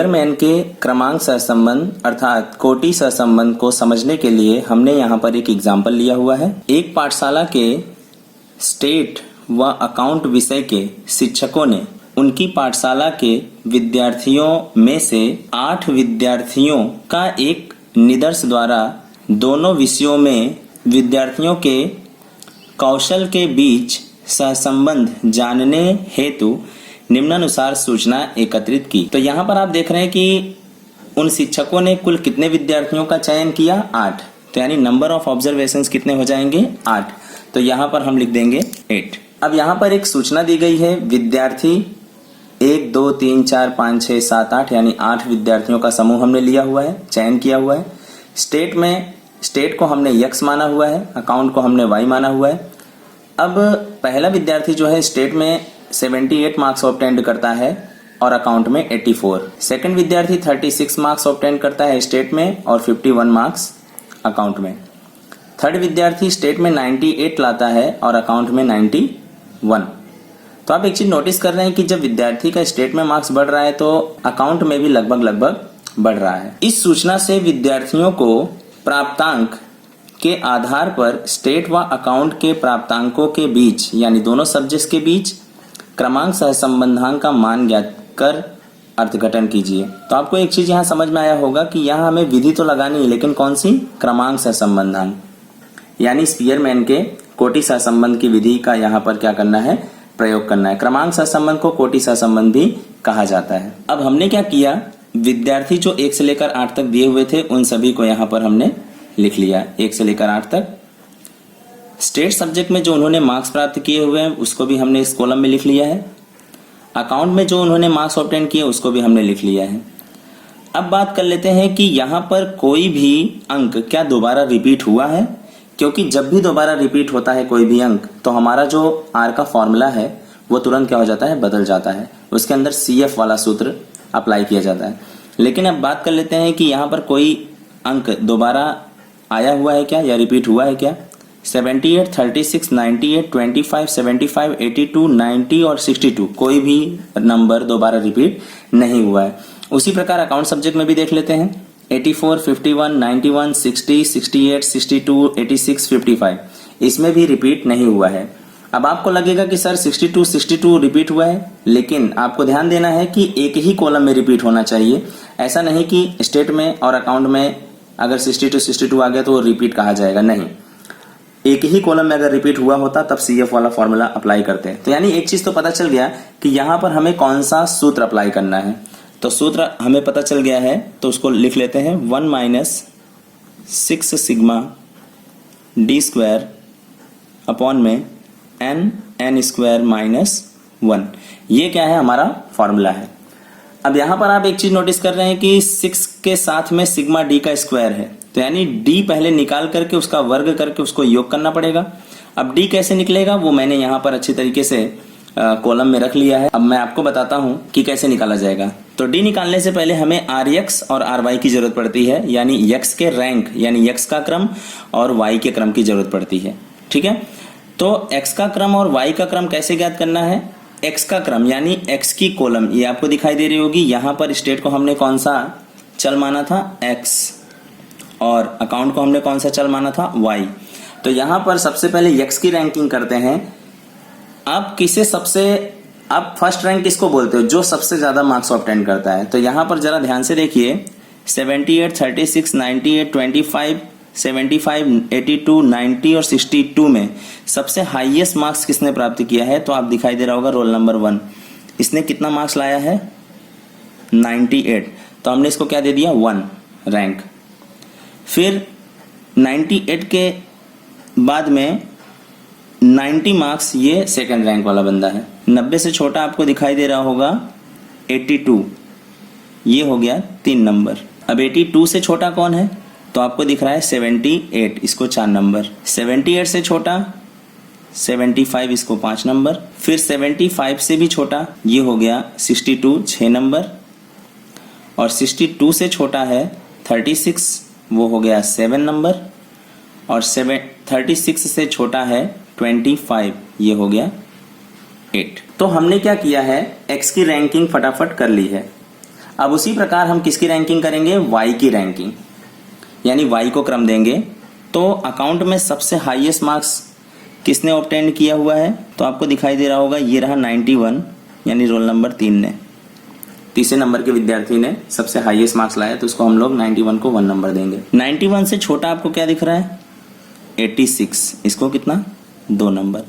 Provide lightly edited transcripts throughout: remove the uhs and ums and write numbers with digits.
Spearman के क्रमांक सहसंबंध अर्थात कोटि सहसंबंध को समझने के लिए हमने यहाँ पर एक एग्जाम्पल लिया हुआ है। एक पाठशाला के स्टेट व अकाउंट विषय के शिक्षकों ने उनकी पाठशाला के विद्यार्थियों में से 8 विद्यार्थियों का एक निदर्श द्वारा दोनों विषयों में विद्यार्थियों के कौशल के बीच सहसंबंध जानने हेतु निम्नानुसार सूचना एकत्रित की। तो यहाँ पर आप देख रहे हैं कि उन शिक्षकों ने कुल कितने विद्यार्थियों का चयन किया? 8। तो यानी नंबर ऑफ ऑब्जर्वेशंस कितने हो जाएंगे? 8। तो यहाँ पर हम लिख देंगे 8। अब यहाँ पर एक सूचना दी गई है, विद्यार्थी 1 2 3 4 5 6 7 8 यानी 8 विद्यार्थियों का समूह हमने लिया हुआ है, चयन किया हुआ है। स्टेट को हमने x माना हुआ है, अकाउंट को हमने y माना हुआ है। अब पहला विद्यार्थी जो है स्टेट में 78 मार्क्स ऑब्टेंड करता है और अकाउंट में 84। सेकंड विद्यार्थी 36 मार्क्स ऑब्टेंड करता है स्टेट में और 51 मार्क्स अकाउंट में। थर्ड विद्यार्थी स्टेट में 98 लाता है और अकाउंट में 91। तो आप एक चीज नोटिस कर रहे हैं कि जब विद्यार्थी का स्टेट में मार्क्स बढ़ रहा है तो अकाउंट में भी लगभग बढ़ रहा है। इस सूचना से विद्यार्थियों को प्राप्तांक के आधार पर स्टेट व अकाउंट के प्राप्तांकों के बीच यानी दोनों सब्जेक्ट्स के बीच क्रमांक सहसंबंधांक का मान ज्ञात कर अर्थघटन कीजिए। तो आपको एक चीज यहाँ समझ में आया होगा कि यहाँ हमें विधि तो लगानी है, लेकिन कौन सी? क्रमांक सहसंबंधांक यानी स्पीयरमैन के कोटि सहसंबंध की विधि का यहाँ पर क्या करना है? प्रयोग करना है। क्रमांक सहसंबंध को कोटि सहसंबंध भी कहा जाता है। अब हमने क्या किया, विद्यार्थी जो 1 से लेकर 8 तक दिए हुए थे उन सभी को यहाँ पर हमने लिख लिया, 1 से लेकर 8 तक। स्टेट सब्जेक्ट में जो उन्होंने मार्क्स प्राप्त किए हुए हैं उसको भी हमने इस कॉलम में लिख लिया है। अकाउंट में जो उन्होंने मार्क्स ऑब्टेन किए उसको भी हमने लिख लिया है। अब बात कर लेते हैं कि यहाँ पर कोई भी अंक क्या दोबारा रिपीट हुआ है, क्योंकि जब भी दोबारा रिपीट होता है कोई भी अंक तो हमारा जो आर का फॉर्मूला है वो तुरंत क्या हो जाता है? बदल जाता है। उसके अंदर CF वाला सूत्र अप्लाई किया जाता है। लेकिन अब बात कर लेते हैं कि यहाँ पर कोई अंक दोबारा आया हुआ है क्या या रिपीट हुआ है क्या? 78, 36, 98, 25, 75, 82, 90 और 62 कोई भी नंबर दोबारा रिपीट नहीं हुआ है। उसी प्रकार अकाउंट सब्जेक्ट में भी देख लेते हैं, 84, 51, 91, 60, 68, 62, 86, 55 इसमें भी रिपीट नहीं हुआ है। अब आपको लगेगा कि सर 62 रिपीट हुआ है, लेकिन आपको ध्यान देना है कि एक ही कॉलम में रिपीट होना चाहिए। ऐसा नहीं कि स्टेट में और अकाउंट में अगर 62 आ गया तो वो रिपीट कहा जाएगा, नहीं। एक ही कॉलम में अगर रिपीट हुआ होता तब CF वाला फॉर्मूला अप्लाई करते हैं। तो यानी एक चीज तो पता चल गया कि यहाँ पर हमें कौन सा सूत्र अप्लाई करना है। तो सूत्र हमें पता चल गया है तो उसको लिख लेते हैं, 1 - 6 सिग्मा d² अपॉन में n² - 1। ये क्या है? हमारा फॉर्मूला है। अब यहाँ पर आप एक चीज नोटिस कर रहे हैं कि 6 के साथ में सिग्मा d का स्क्वायर है, तो यानी d पहले निकाल करके उसका वर्ग करके उसको योग करना पड़ेगा। अब d कैसे निकलेगा वो मैंने यहाँ पर अच्छी तरीके से कॉलम में रख लिया है। अब मैं आपको बताता हूँ कि कैसे निकाला जाएगा। तो d निकालने से पहले हमें Rx और Ry की जरूरत पड़ती है, यानी x के रैंक यानी x का क्रम और y के क्रम की जरूरत पड़ती है। ठीक है, तो x का क्रम और y का क्रम कैसे ज्ञात करना है? x का क्रम यानी x की कॉलम ये आपको दिखाई दे रही होगी। यहाँ पर स्टेट को हमने कौन सा चल माना था? x, और अकाउंट को हमने कौन सा चल माना था? y। तो यहाँ पर सबसे पहले x की रैंकिंग करते हैं। आप फर्स्ट रैंक किसको बोलते हो? जो सबसे ज्यादा मार्क्स ऑब्टेन करता है। तो यहाँ पर जरा ध्यान से देखिए, 78, 36, 98, 25, 75, 82, 90 और 62 में सबसे हाईएस्ट मार्क्स किसने प्राप्त किया है? तो आप दिखाई दे रहा होगा रोल नंबर 1। इसने कितना मार्क्स लाया है? 98। तो हमने इसको क्या दे दिया? 1 रैंक। फिर 98 के बाद में 90 मार्क्स, ये सेकंड रैंक वाला बंदा है। 90 से छोटा आपको दिखाई दे रहा होगा 82, ये हो गया 3 नंबर। अब 82 से छोटा कौन है? तो आपको दिख रहा है 78, इसको 4 नंबर। 78 से छोटा 75, इसको 5 नंबर। फिर 75 से भी छोटा ये हो गया 62, 6 नंबर। और 62 से छोटा है 36, वो हो गया 7 नंबर। और 36 से छोटा है 25, ये हो गया 8। तो हमने क्या किया है, x की रैंकिंग फटाफट कर ली है। अब उसी प्रकार हम किसकी रैंकिंग करेंगे, वाई की रैंकिंग, यानी वाई को क्रम देंगे। तो अकाउंट में सबसे हाईएस्ट मार्क्स किसने ऑब्टेन किया हुआ है, तो आपको दिखाई दे रहा होगा ये रहा 91, यानी रोल नंबर 3 ने, तीसरे नंबर के विद्यार्थी ने सबसे हाईएस्ट मार्क्स लाया, तो उसको हम लोग 91 को 1 नंबर देंगे। 91 से छोटा आपको क्या दिख रहा है, 86, इसको कितना 2 नंबर।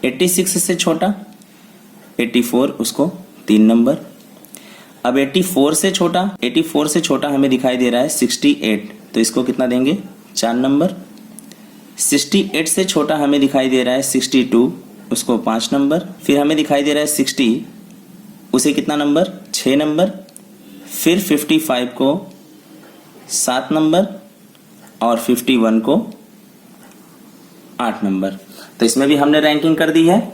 86 से छोटा 84, उसको 3 नंबर। अब 84 से छोटा हमें दिखाई दे रहा है 68, तो इसको कितना देंगे 4 नंबर। 68 से छोटा हमें दिखाई दे रहा है 62, उसको 5 नंबर। फिर हमें दिखाई दे रहा है 60, उसे कितना नंबर 6 नंबर। फिर 55 को 7 नंबर और 51 को 8 नंबर। तो इसमें भी हमने रैंकिंग कर दी है।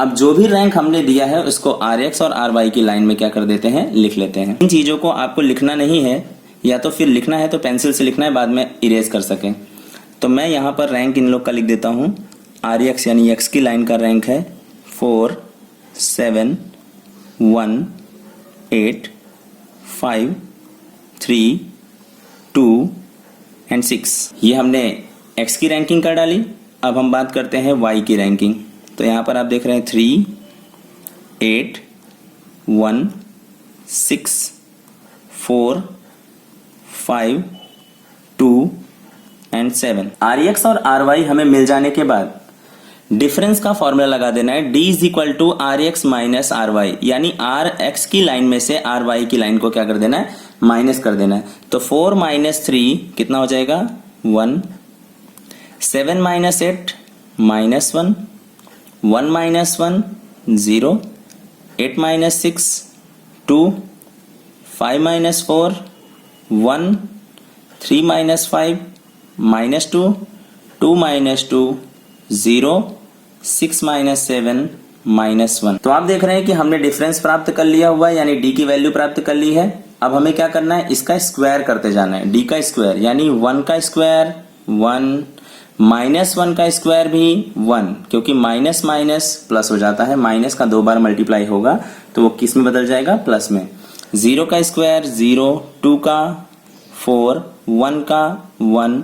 अब जो भी रैंक हमने दिया है उसको RX और RY की लाइन में क्या कर देते हैं, लिख लेते हैं। इन चीजों को आपको लिखना नहीं है, या तो फिर लिखना है तो पेंसिल से लिखना है, बाद में इरेज कर सकें। तो मैं यहाँ पर रैंक इन लोग का लिख देता हूँ। RX यानी X की लाइन का रैंक है 4, 7, 1, 8, 5, 3, 2 एंड 6। ये हमने X की रैंकिंग कर डाली। अब हम बात करते हैं Y की रैंकिंग। तो यहाँ पर आप देख रहे हैं 3, 8, 1, 6, 4, 5, 2 एंड 7। RX और RY हमें मिल जाने के बाद डिफरेंस का फॉर्मूला लगा देना है, D is equal to RX minus RY, यानी RX की लाइन में से RY की लाइन को क्या कर देना है, माइनस कर देना है। तो 4 माइनस 3 कितना हो जाएगा 1, 7 minus 8 minus 1, 1 minus 1 0, 8 minus 6 2, 5 minus 4 1, 3 minus 5 minus 2, 2 minus 2 0, 6 minus 7 minus 1। तो आप देख रहे हैं कि हमने डिफरेंस प्राप्त कर लिया हुआ है, यानी D की वैल्यू प्राप्त कर ली है। अब हमें क्या करना है, इसका स्क्वायर करते जाना है। D का स्क्वायर यानी 1 का स्क्वायर 1, माइनस 1 का स्क्वायर भी 1, क्योंकि माइनस माइनस प्लस हो जाता है, माइनस का 2 बार मल्टीप्लाई होगा तो वो किस में बदल जाएगा, प्लस में। 0 का स्क्वायर 0, 2 का 4, 1 का 1,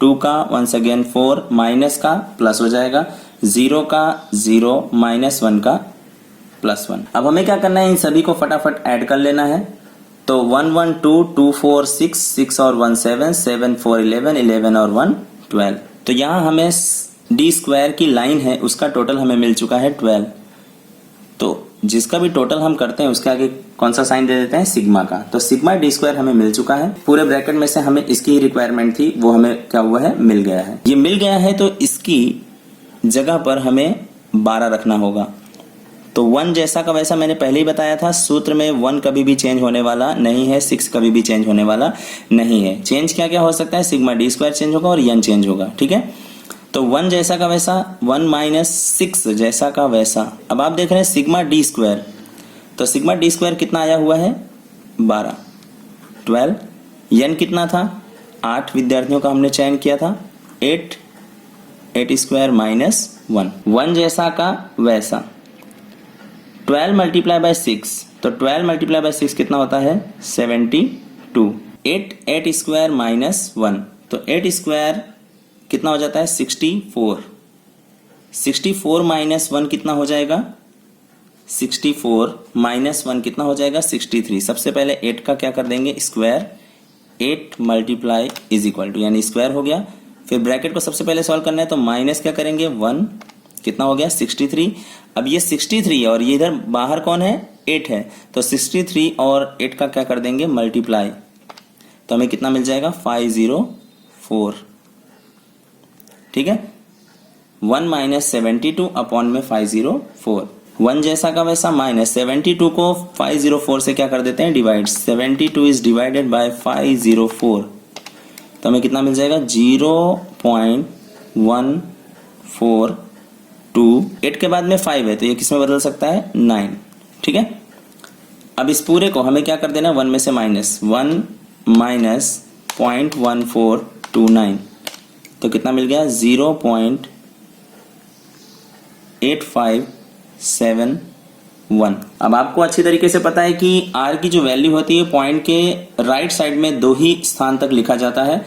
2 का वंस अगेन 4, माइनस का प्लस हो जाएगा, 0 का 0, माइनस 1 का प्लस 1। अब हमें क्या करना है, इन सभी को फटाफट ऐड कर लेना है। तो 1 1 2, 2 4 6, 6 और 1 7, 7 4 11, 11 और 1 12। तो यहाँ हमें D स्क्वायर की लाइन है, उसका टोटल हमें मिल चुका है 12। तो जिसका भी टोटल हम करते हैं उसके आगे कौन सा साइन दे देते हैं, सिग्मा का। तो सिग्मा D स्क्वायर हमें मिल चुका है। पूरे ब्रैकेट में से हमें इसकी ही रिक्वायरमेंट थी, वो हमें क्या हुआ है, मिल गया है। ये मिल गया है तो इसकी जगह पर हमें 12 रखना होगा। तो 1 जैसा का वैसा मैंने पहले ही बताया था, सूत्र में 1 कभी भी चेंज होने वाला नहीं है, 6 कभी भी चेंज होने वाला नहीं है। चेंज क्या क्या हो सकता है, सिग्मा D स्क्वायर चेंज होगा और n चेंज होगा, ठीक है। तो 1 जैसा का वैसा, 1 माइनस 6 जैसा का वैसा। अब आप देख रहे हैं सिग्मा D स्क्वायर, तो सिग्मा D स्क्वायर कितना आया हुआ है 12, 12। n कितना था, 8 विद्यार्थियों का हमने चयन किया था, 8, 8 स्क्वायर माइनस 1, 1 जैसा का वैसा। 12 मल्टीप्लाई बाय 6, तो 12 मल्टीप्लाई बाय 6 कितना होता है 72। 8, 8 स्क्वायर माइनस 1, तो 8 स्क्वायर कितना हो जाता है 64। 64 माइनस 1 कितना हो जाएगा, 64 माइनस 1 कितना हो जाएगा 63। सबसे पहले 8 का क्या कर देंगे square, 8 multiply is equal to, यानी स्क्वायर हो गया। फिर ब्रैकेट को सबसे पहले सॉल्व करना है, तो माइनस क्या करेंगे 1, कितना हो गया 63। अब ये 63 और ये इधर बाहर कौन है 8 है, तो 63 और 8 का क्या कर देंगे मल्टीप्लाई, तो हमें कितना मिल जाएगा 504, ठीक है। 1 माइनस 72 अपॉन में 504, 1 जैसा का वैसा, माइनस 72 को 504 से क्या कर देते हैं डिवाइड, 72 इज डिवाइडेड बाय 504, तो हमें कितना मिल जाएगा 0.142। 8 के बाद में 5 है तो ये किस में बदल सकता है 9, ठीक है। अब इस पूरे को हमें क्या कर देना 1 में से माइनस, 1 माइनस 0.1429, तो कितना मिल गया 0.8579 1। अब आपको अच्छी तरीके से पता है कि r की जो वैल्यू होती है पॉइंट के राइट साइड में 2 ही स्थान तक लिखा जाता है।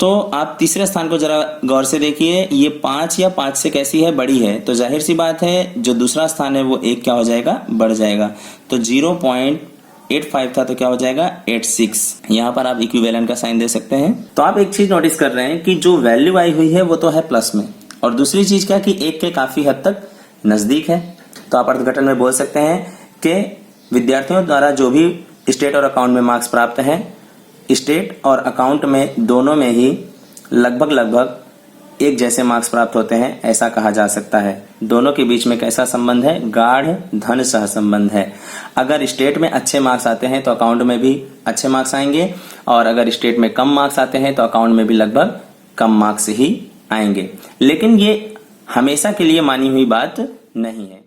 तो आप तीसरे स्थान को जरा गौर से देखिए, ये 5 या 5 से कैसी है, बड़ी है, तो जाहिर सी बात है जो दूसरा स्थान है वो 1 क्या हो जाएगा, बढ़ जाएगा। तो 0.85 था तो क्या हो जाएगा 86। यहाँ पर आप इक्विवेलेंट का साइन दे सकते हैं। तो आप एक चीज नोटिस कर रहे हैं कि जो वैल्यू आई हुई है वो तो है प्लस में, और दूसरी चीज क्या कि 1 के काफी हद तक नजदीक है। तो आप अर्थघटन में बोल सकते हैं कि विद्यार्थियों द्वारा जो भी स्टेट और अकाउंट में मार्क्स प्राप्त हैं, स्टेट और अकाउंट में दोनों में ही लगभग एक जैसे मार्क्स प्राप्त होते हैं, ऐसा कहा जा सकता है। दोनों के बीच में कैसा संबंध है, गाढ़ धन सह संबंध है। अगर स्टेट में अच्छे मार्क्स आते हैं तो अकाउंट में भी अच्छे मार्क्स आएंगे, और अगर स्टेट में कम मार्क्स आते हैं तो अकाउंट में भी लगभग कम मार्क्स ही आएंगे। लेकिन ये हमेशा के लिए मानी हुई बात नहीं है।